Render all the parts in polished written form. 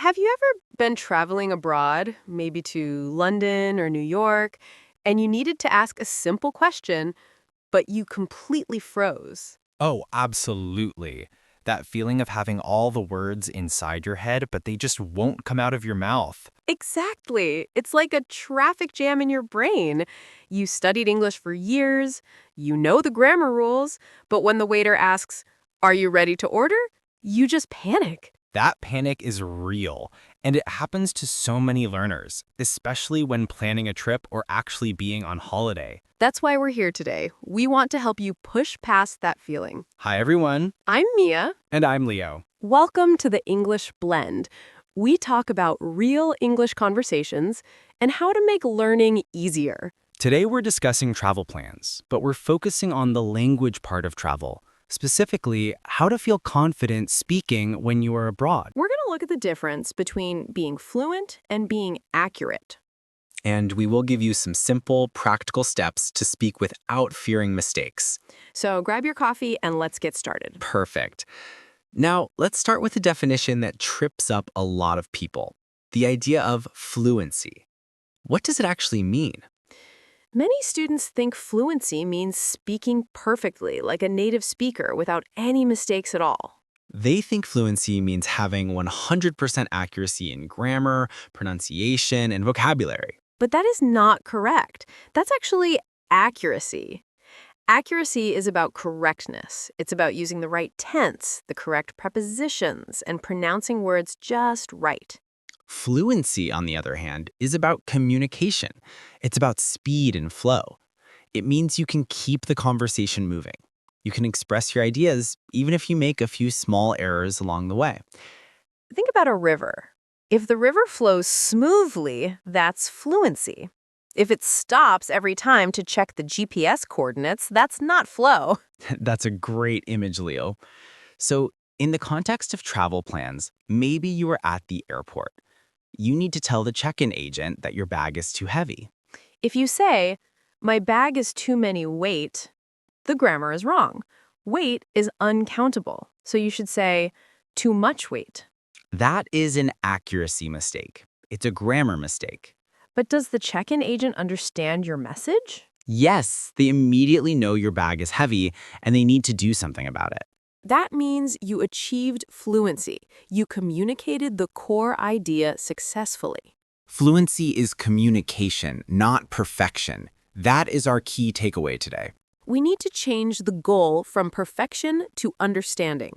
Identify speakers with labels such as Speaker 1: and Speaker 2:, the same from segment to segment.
Speaker 1: Have you ever been traveling abroad, maybe to London or New York, and you needed to ask a simple question, but you completely froze?
Speaker 2: Oh, absolutely. That feeling of having all the words inside your head, but they just won't come out of your mouth.
Speaker 1: Exactly. It's like a traffic jam in your brain. You studied English for years, you know the grammar rules, but when the waiter asks, "Are you ready to order?" you just panic.
Speaker 2: That panic is real, and it happens to so many learners, especially when planning a trip or actually being on holiday.
Speaker 1: That's why we're here today. We want to help you push past that feeling.
Speaker 2: Hi, everyone.
Speaker 1: I'm Mia.
Speaker 2: And I'm Leo.
Speaker 1: Welcome to the English Blend. We talk about real English conversations and how to make learning easier.
Speaker 2: Today we're discussing travel plans, but we're focusing on the language part of travel, specifically how to feel confident speaking when you are abroad.
Speaker 1: We're going to look at the difference between being fluent and being accurate.
Speaker 3: And we will give you some simple, practical steps to speak without fearing mistakes.
Speaker 1: So grab your coffee and let's get started.
Speaker 3: Perfect. Now, let's start with a definition that trips up a lot of people, the idea of fluency. What does it actually mean?
Speaker 1: Many students think fluency means speaking perfectly, like a native speaker, without any mistakes at all.
Speaker 3: They think fluency means having 100% accuracy in grammar, pronunciation, and vocabulary.
Speaker 1: But that is not correct. That's actually accuracy. Accuracy is about correctness. It's about using the right tense, the correct prepositions, and pronouncing words just right.
Speaker 3: Fluency, on the other hand, is about communication. It's about speed and flow. It means you can keep the conversation moving. You can express your ideas even if you make a few small errors along the way.
Speaker 1: Think about a river. If the river flows smoothly, that's fluency. If it stops every time to check the GPS coordinates, that's not flow.
Speaker 3: That's a great image, Leo. So, in the context of travel plans, maybe you are at the airport. You need to tell the check-in agent that your bag is too heavy.
Speaker 1: If you say, "My bag is too many weight," the grammar is wrong. Weight is uncountable, so you should say, "too much weight."
Speaker 3: That is an accuracy mistake. It's a grammar mistake.
Speaker 1: But does the check-in agent understand your message?
Speaker 3: Yes, they immediately know your bag is heavy and they need to do something about it.
Speaker 1: That means you achieved fluency. You communicated the core idea successfully.
Speaker 3: Fluency is communication, not perfection. That is our key takeaway today.
Speaker 1: We need to change the goal from perfection to understanding.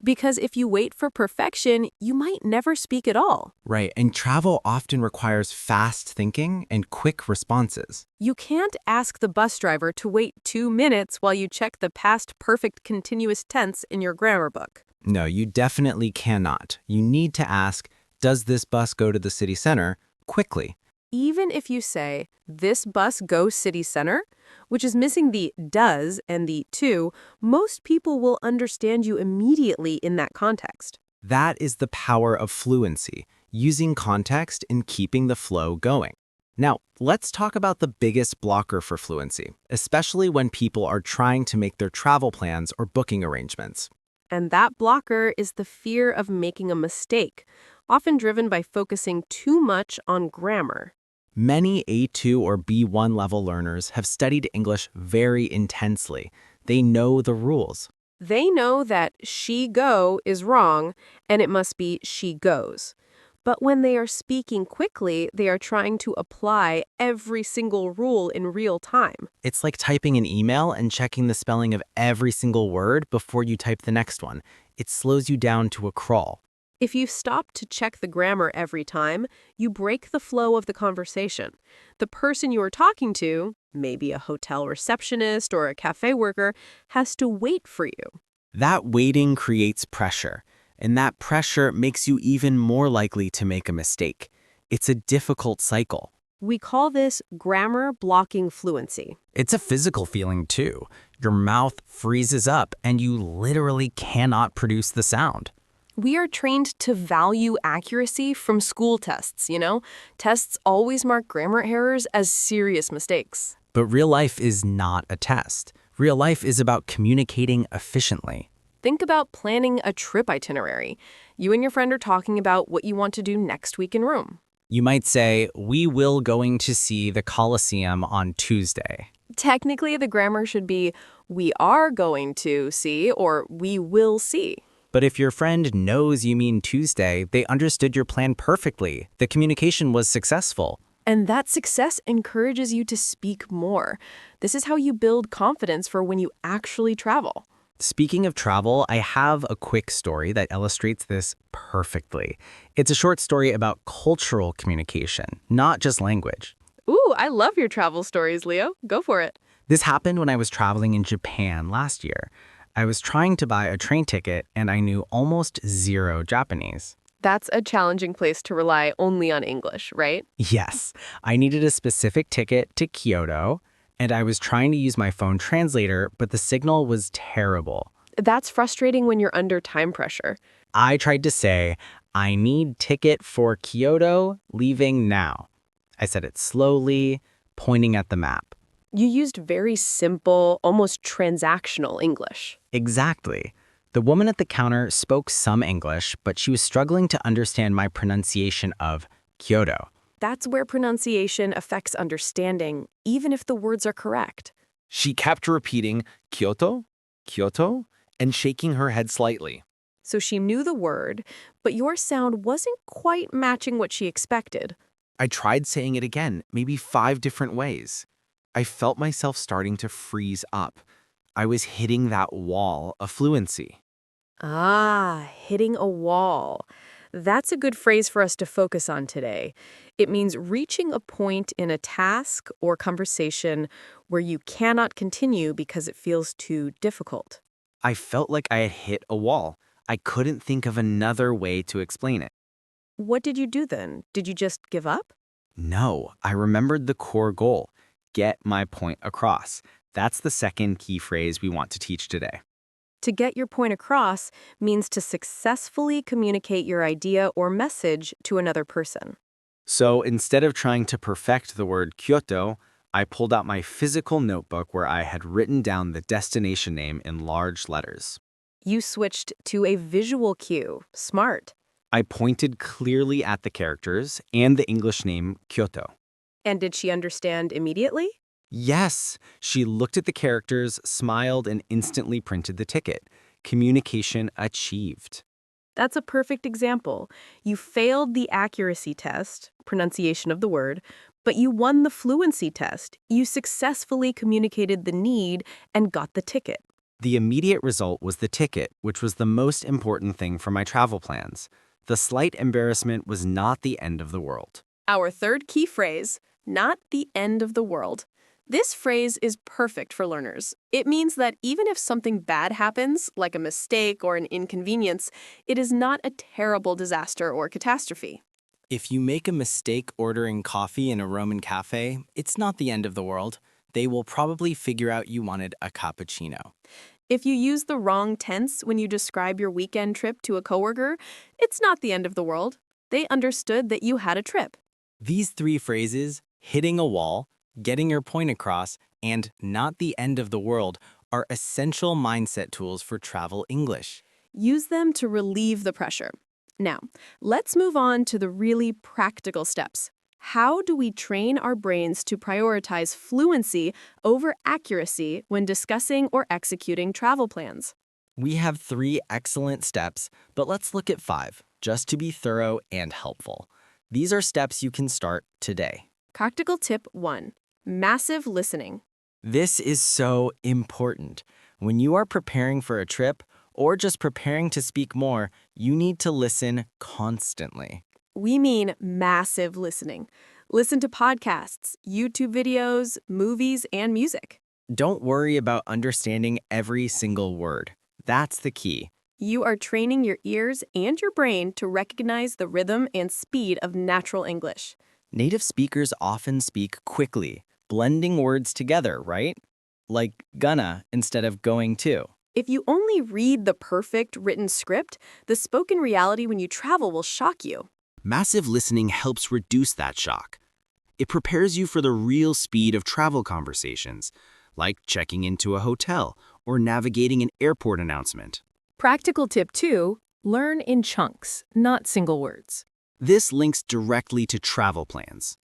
Speaker 1: Because if you wait for perfection, you might never speak at all.
Speaker 3: Right, and travel often requires fast thinking and quick responses.
Speaker 1: You can't ask the bus driver to wait 2 minutes while you check the past perfect continuous tense in your grammar book.
Speaker 3: No, you definitely cannot. You need to ask, does this bus go to the city center? Quickly.
Speaker 1: Even if you say, "This bus goes city center," which is missing the does and the to, most people will understand you immediately in that context.
Speaker 3: That is the power of fluency, using context and keeping the flow going. Now, let's talk about the biggest blocker for fluency, especially when people are trying to make their travel plans or booking arrangements.
Speaker 1: And that blocker is the fear of making a mistake, often driven by focusing too much on grammar.
Speaker 3: Many A2 or B1 level learners have studied English very intensely. They know the rules.
Speaker 1: They know that she go is wrong, and it must be she goes. But when they are speaking quickly, they are trying to apply every single rule in real time.
Speaker 3: It's like typing an email and checking the spelling of every single word before you type the next one. It slows you down to a crawl.
Speaker 1: If you stop to check the grammar every time, you break the flow of the conversation. The person you are talking to, maybe a hotel receptionist or a cafe worker, has to wait for you.
Speaker 3: That waiting creates pressure, and that pressure makes you even more likely to make a mistake. It's a difficult cycle.
Speaker 1: We call this grammar blocking fluency.
Speaker 3: It's a physical feeling too. Your mouth freezes up and you literally cannot produce the sound.
Speaker 1: We are trained to value accuracy from school tests, Tests always mark grammar errors as serious mistakes.
Speaker 3: But real life is not a test. Real life is about communicating efficiently.
Speaker 1: Think about planning a trip itinerary. You and your friend are talking about what you want to do next week in Rome.
Speaker 2: You might say, we will going to see the Colosseum on Tuesday.
Speaker 1: Technically, the grammar should be we are going to see or we will see.
Speaker 2: But if your friend knows you mean Tuesday, they understood your plan perfectly. The communication was successful.
Speaker 1: And that success encourages you to speak more. This is how you build confidence for when you actually travel.
Speaker 2: Speaking of travel, I have a quick story that illustrates this perfectly. It's a short story about cultural communication, not just language.
Speaker 1: Ooh, I love your travel stories, Leo. Go for it.
Speaker 2: This happened when I was traveling in Japan last year. I was trying to buy a train ticket and I knew almost zero Japanese.
Speaker 1: That's a challenging place to rely only on English, right?
Speaker 2: Yes, I needed a specific ticket to Kyoto, and I was trying to use my phone translator, but the signal was terrible.
Speaker 1: That's frustrating when you're under time pressure.
Speaker 2: I tried to say, I need ticket for Kyoto, leaving now. I said it slowly, pointing at the map.
Speaker 1: You used very simple, almost transactional English.
Speaker 2: Exactly. The woman at the counter spoke some English, but she was struggling to understand my pronunciation of Kyoto.
Speaker 1: That's where pronunciation affects understanding, even if the words are correct.
Speaker 4: She kept repeating Kyoto, Kyoto, and shaking her head slightly.
Speaker 1: So she knew the word, but your sound wasn't quite matching what she expected.
Speaker 4: I tried saying it again, maybe 5 different ways. I felt myself starting to freeze up. I was hitting that wall of fluency.
Speaker 1: Ah, hitting a wall. That's a good phrase for us to focus on today. It means reaching a point in a task or conversation where you cannot continue because it feels too difficult.
Speaker 4: I felt like I had hit a wall. I couldn't think of another way to explain it.
Speaker 1: What did you do then? Did you just give up?
Speaker 4: No, I remembered the core goal. Get my point across. That's the second key phrase we want to teach today.
Speaker 1: To get your point across means to successfully communicate your idea or message to another person.
Speaker 4: So instead of trying to perfect the word Kyoto, I pulled out my physical notebook where I had written down the destination name in large letters.
Speaker 1: You switched to a visual cue. Smart.
Speaker 4: I pointed clearly at the characters and the English name Kyoto.
Speaker 1: And did she understand immediately?
Speaker 4: Yes, she looked at the characters, smiled, and instantly printed the ticket. Communication achieved.
Speaker 1: That's a perfect example. You failed the accuracy test, pronunciation of the word, but you won the fluency test. You successfully communicated the need and got the ticket.
Speaker 4: The immediate result was the ticket, which was the most important thing for my travel plans. The slight embarrassment was not the end of the world.
Speaker 1: Our third key phrase, not the end of the world. This phrase is perfect for learners. It means that even if something bad happens, like a mistake or an inconvenience, it is not a terrible disaster or catastrophe.
Speaker 5: If you make a mistake ordering coffee in a Roman cafe, it's not the end of the world. They will probably figure out you wanted a cappuccino.
Speaker 1: If you use the wrong tense when you describe your weekend trip to a coworker, it's not the end of the world. They understood that you had a trip.
Speaker 5: These 3 phrases, hitting a wall, getting your point across, and not the end of the world, are essential mindset tools for travel English.
Speaker 1: Use them to relieve the pressure. Now, let's move on to the really practical steps. How do we train our brains to prioritize fluency over accuracy when discussing or executing travel plans?
Speaker 5: We have 3 excellent steps, but let's look at 5, just to be thorough and helpful. These are steps you can start today.
Speaker 1: Practical tip 1. Massive listening.
Speaker 5: This is so important. When you are preparing for a trip or just preparing to speak more, you need to listen constantly.
Speaker 1: We mean massive listening. Listen to podcasts, YouTube videos, movies, and music.
Speaker 5: Don't worry about understanding every single word. That's the key.
Speaker 1: You are training your ears and your brain to recognize the rhythm and speed of natural English.
Speaker 5: Native speakers often speak quickly, blending words together, right? Like gonna instead of going to.
Speaker 1: If you only read the perfect written script, the spoken reality when you travel will shock you.
Speaker 6: Massive listening helps reduce that shock. It prepares you for the real speed of travel conversations, like checking into a hotel or navigating an airport announcement.
Speaker 1: Practical tip 2, learn in chunks, not single words.
Speaker 6: This links directly to travel plans.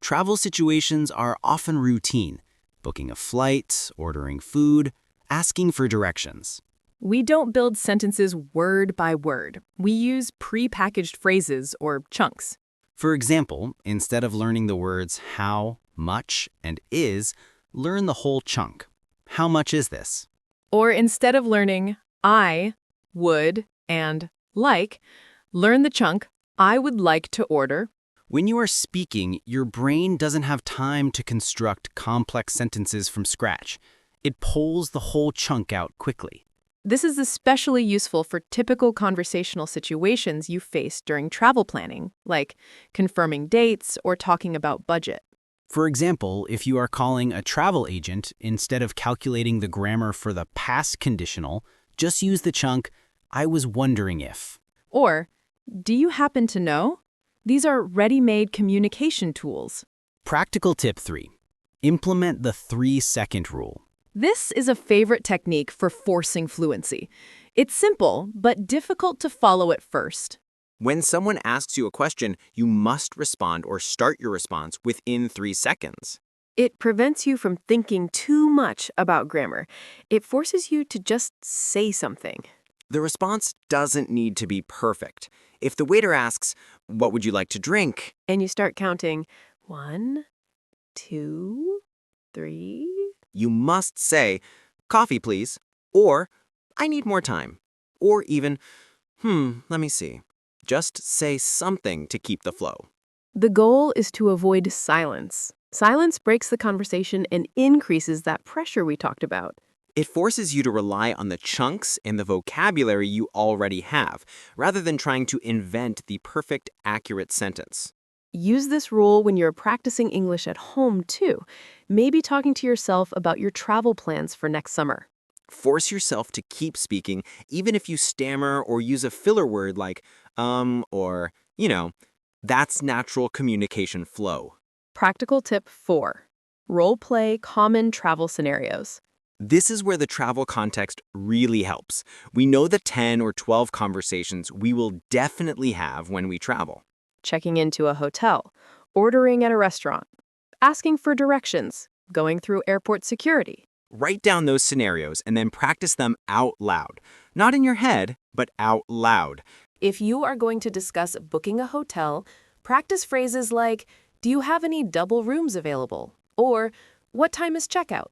Speaker 6: Travel situations are often routine: booking a flight, ordering food, asking for directions.
Speaker 1: We don't build sentences word by word. We use pre-packaged phrases or chunks.
Speaker 6: For example, instead of learning the words how, much, and is, learn the whole chunk. How much is this?
Speaker 1: Or instead of learning I, would, and like, learn the chunk I would like to order.
Speaker 6: When you are speaking, your brain doesn't have time to construct complex sentences from scratch. It pulls the whole chunk out quickly.
Speaker 1: This is especially useful for typical conversational situations you face during travel planning, like confirming dates or talking about budget.
Speaker 6: For example, if you are calling a travel agent, instead of calculating the grammar for the past conditional, just use the chunk, I was wondering if.
Speaker 1: Or, do you happen to know? These are ready-made communication tools.
Speaker 6: Practical tip 3. Implement the 3-second rule.
Speaker 1: This is a favorite technique for forcing fluency. It's simple, but difficult to follow at first.
Speaker 3: When someone asks you a question, you must respond or start your response within 3 seconds.
Speaker 1: It prevents you from thinking too much about grammar. It forces you to just say something.
Speaker 3: The response doesn't need to be perfect. If the waiter asks, "What would you like to drink?"
Speaker 1: And you start counting 1, 2, 3.
Speaker 3: you must say, "Coffee, please," or "I need more time," or even, let me see." Just say something to keep the flow.
Speaker 1: The goal is to avoid silence. Silence breaks the conversation and increases that pressure we talked about.
Speaker 3: It forces you to rely on the chunks and the vocabulary you already have, rather than trying to invent the perfect, accurate sentence.
Speaker 1: Use this rule when you're practicing English at home, too. Maybe talking to yourself about your travel plans for next summer.
Speaker 3: Force yourself to keep speaking, even if you stammer or use a filler word like, or, that's natural communication flow.
Speaker 1: Practical tip 4. Role play common travel scenarios.
Speaker 3: This is where the travel context really helps. We know the 10 or 12 conversations we will definitely have when we travel.
Speaker 1: Checking into a hotel, ordering at a restaurant, asking for directions, going through airport security.
Speaker 3: Write down those scenarios and then practice them out loud. Not in your head, but out loud.
Speaker 1: If you are going to discuss booking a hotel, practice phrases like, "Do you have any double rooms available?" Or, "What time is checkout?"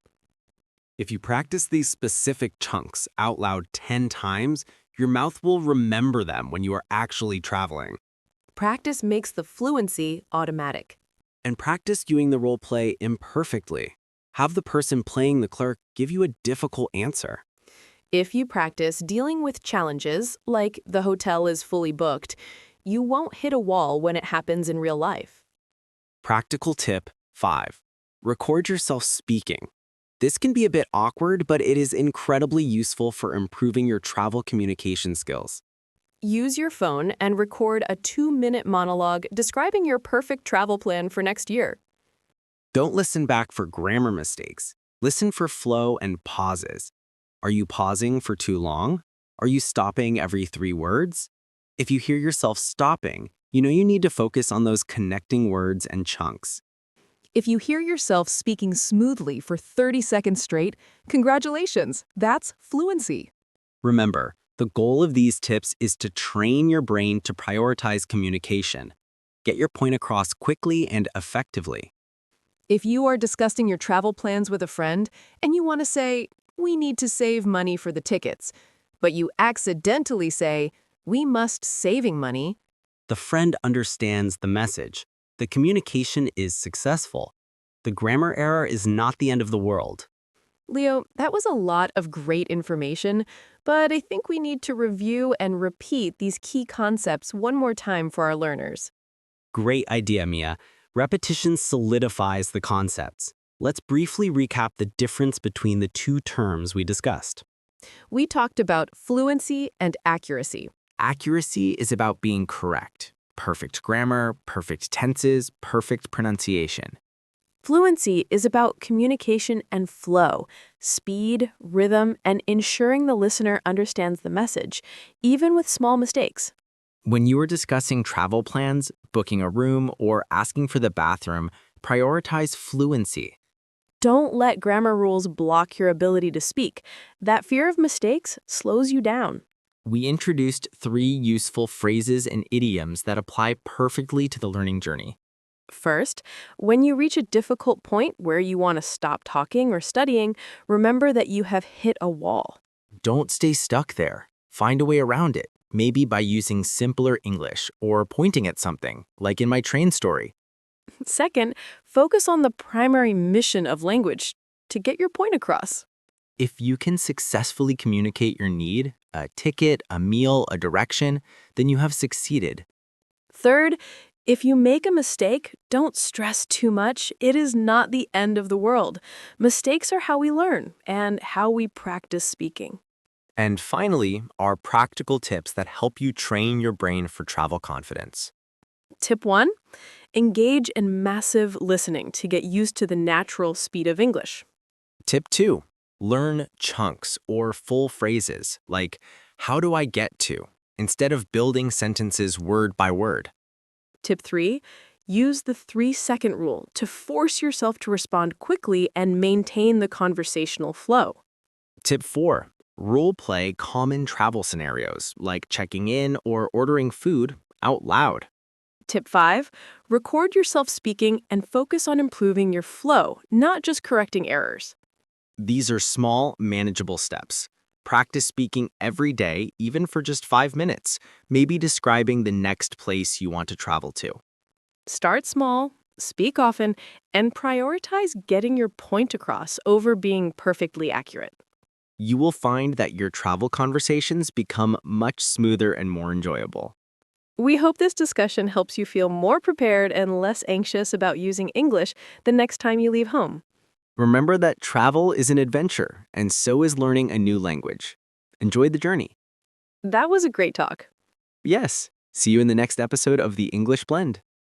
Speaker 4: If you practice these specific chunks out loud 10 times, your mouth will remember them when you are actually traveling.
Speaker 1: Practice makes the fluency automatic.
Speaker 4: And practice doing the role play imperfectly. Have the person playing the clerk give you a difficult answer.
Speaker 1: If you practice dealing with challenges, like the hotel is fully booked, you won't hit a wall when it happens in real life.
Speaker 4: Practical tip 5. Record yourself speaking. This can be a bit awkward, but it is incredibly useful for improving your travel communication skills.
Speaker 1: Use your phone and record a 2-minute monologue describing your perfect travel plan for next year.
Speaker 4: Don't listen back for grammar mistakes. Listen for flow and pauses. Are you pausing for too long? Are you stopping every 3 words? If you hear yourself stopping, you know you need to focus on those connecting words and chunks.
Speaker 1: If you hear yourself speaking smoothly for 30 seconds straight, congratulations, that's fluency.
Speaker 4: Remember, the goal of these tips is to train your brain to prioritize communication. Get your point across quickly and effectively.
Speaker 1: If you are discussing your travel plans with a friend and you want to say, "We need to save money for the tickets," but you accidentally say, "We must saving money,"
Speaker 4: The friend understands the message. The communication is successful. The grammar error is not the end of the world.
Speaker 1: Leo, that was a lot of great information, but I think we need to review and repeat these key concepts one more time for our learners.
Speaker 4: Great idea, Mia. Repetition solidifies the concepts. Let's briefly recap the difference between the 2 terms we discussed.
Speaker 1: We talked about fluency and accuracy.
Speaker 3: Accuracy is about being correct. Perfect grammar, perfect tenses, perfect pronunciation.
Speaker 1: Fluency is about communication and flow, speed, rhythm, and ensuring the listener understands the message, even with small mistakes.
Speaker 4: When you are discussing travel plans, booking a room, or asking for the bathroom, prioritize fluency.
Speaker 1: Don't let grammar rules block your ability to speak. That fear of mistakes slows you down.
Speaker 4: We introduced 3 useful phrases and idioms that apply perfectly to the learning journey.
Speaker 1: First, when you reach a difficult point where you want to stop talking or studying, remember that you have hit a wall.
Speaker 4: Don't stay stuck there. Find a way around it, maybe by using simpler English or pointing at something, like in my train story.
Speaker 1: Second, focus on the primary mission of language to get your point across.
Speaker 4: If you can successfully communicate your need, a ticket, a meal, a direction, then you have succeeded.
Speaker 1: Third, if you make a mistake, don't stress too much. It is not the end of the world. Mistakes are how we learn and how we practice speaking.
Speaker 4: And finally, are practical tips that help you train your brain for travel confidence.
Speaker 1: Tip 1, engage in massive listening to get used to the natural speed of English.
Speaker 4: Tip 2, learn chunks or full phrases, like, how do I get to, instead of building sentences word by word.
Speaker 1: Tip 3, use the 3-second rule to force yourself to respond quickly and maintain the conversational flow.
Speaker 4: Tip 4, role play common travel scenarios, like checking in or ordering food out loud.
Speaker 1: Tip 5, record yourself speaking and focus on improving your flow, not just correcting errors.
Speaker 4: These are small, manageable steps. Practice speaking every day, even for just 5 minutes, maybe describing the next place you want to travel to.
Speaker 1: Start small, speak often, and prioritize getting your point across over being perfectly accurate.
Speaker 4: You will find that your travel conversations become much smoother and more enjoyable.
Speaker 1: We hope this discussion helps you feel more prepared and less anxious about using English the next time you leave home.
Speaker 4: Remember that travel is an adventure, and so is learning a new language. Enjoy the journey.
Speaker 1: That was a great talk.
Speaker 4: Yes, see you in the next episode of The English Blend.